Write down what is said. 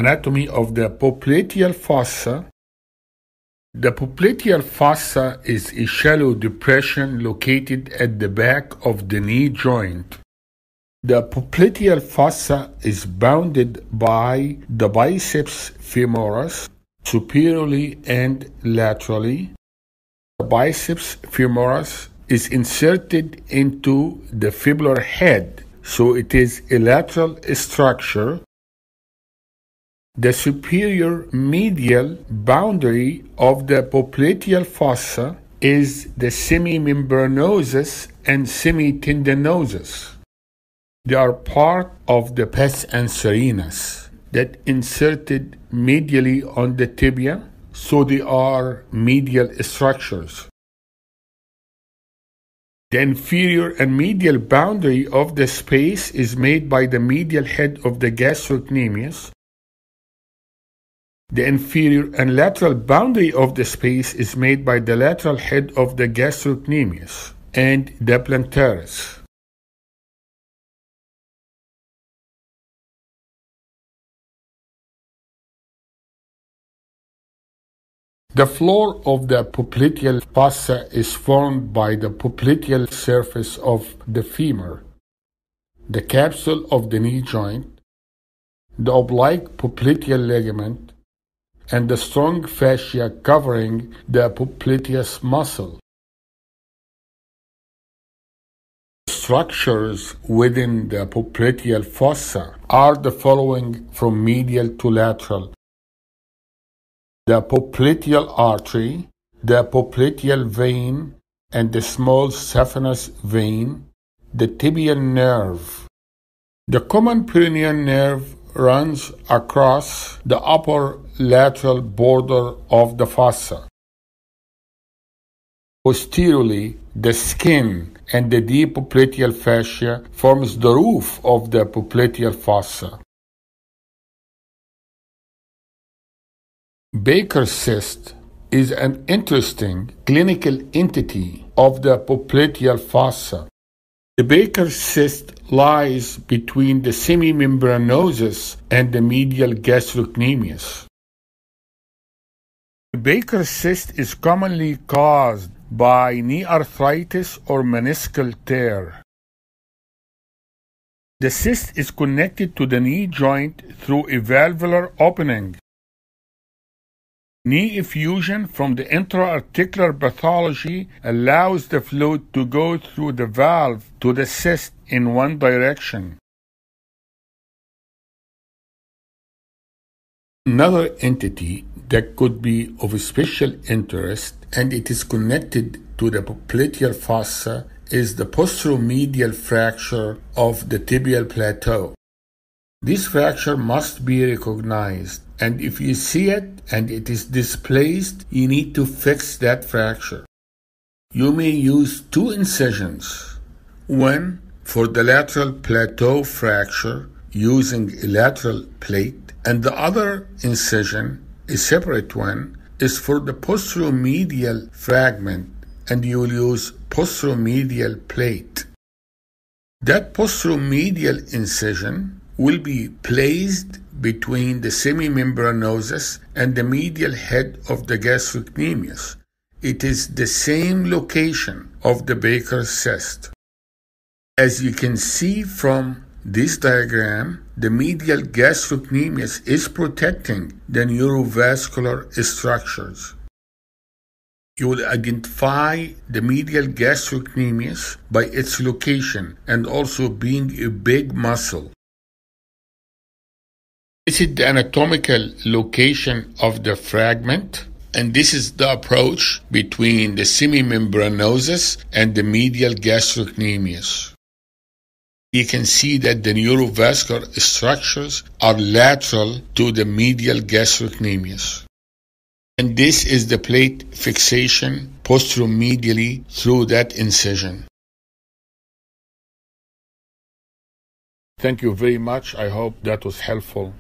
Anatomy of the popliteal fossa. The popliteal fossa is a shallow depression located at the back of the knee joint. The popliteal fossa is bounded by the biceps femoris superiorly and laterally. The biceps femoris is inserted into the fibular head, so it is a lateral structure. The superior medial boundary of the popliteal fossa is the semimembranosus and semitendinosus. They are part of the pes anserinus that inserted medially on the tibia, so they are medial structures. The inferior and medial boundary of the space is made by the medial head of the gastrocnemius. The inferior and lateral boundary of the space is made by the lateral head of the gastrocnemius and the plantaris. The floor of the popliteal fossa is formed by the popliteal surface of the femur, the capsule of the knee joint, the oblique popliteal ligament, and the strong fascia covering the popliteus muscle. Structures within the popliteal fossa are the following from medial to lateral: the popliteal artery, the popliteal vein, and the small saphenous vein, the tibial nerve. The common peroneal nerve runs across the upper lateral border of the fossa. Posteriorly, the skin and the deep popliteal fascia forms the roof of the popliteal fossa. Baker's cyst is an interesting clinical entity of the popliteal fossa. The Baker's cyst lies between the semimembranosus and the medial gastrocnemius. The Baker's cyst is commonly caused by knee arthritis or meniscal tear. The cyst is connected to the knee joint through a valvular opening. Knee effusion from the intra-articular pathology allows the fluid to go through the valve to the cyst in one direction. Another entity that could be of special interest, and it is connected to the popliteal fossa, is the posteromedial fracture of the tibial plateau. This fracture must be recognized, and if you see it and it is displaced, you need to fix that fracture. You may use two incisions, one for the lateral plateau fracture using a lateral plate, and the other incision, a separate one, is for the posteromedial fragment, and you will use posteromedial plate. That posteromedial incision will be placed between the semimembranosus and the medial head of the gastrocnemius. It is the same location of the Baker's cyst. As you can see from this diagram, the medial gastrocnemius is protecting the neurovascular structures. You will identify the medial gastrocnemius by its location and also being a big muscle. This is the anatomical location of the fragment, and this is the approach between the semimembranosus and the medial gastrocnemius. You can see that the neurovascular structures are lateral to the medial gastrocnemius. And this is the plate fixation posteromedially through that incision. Thank you very much. I hope that was helpful.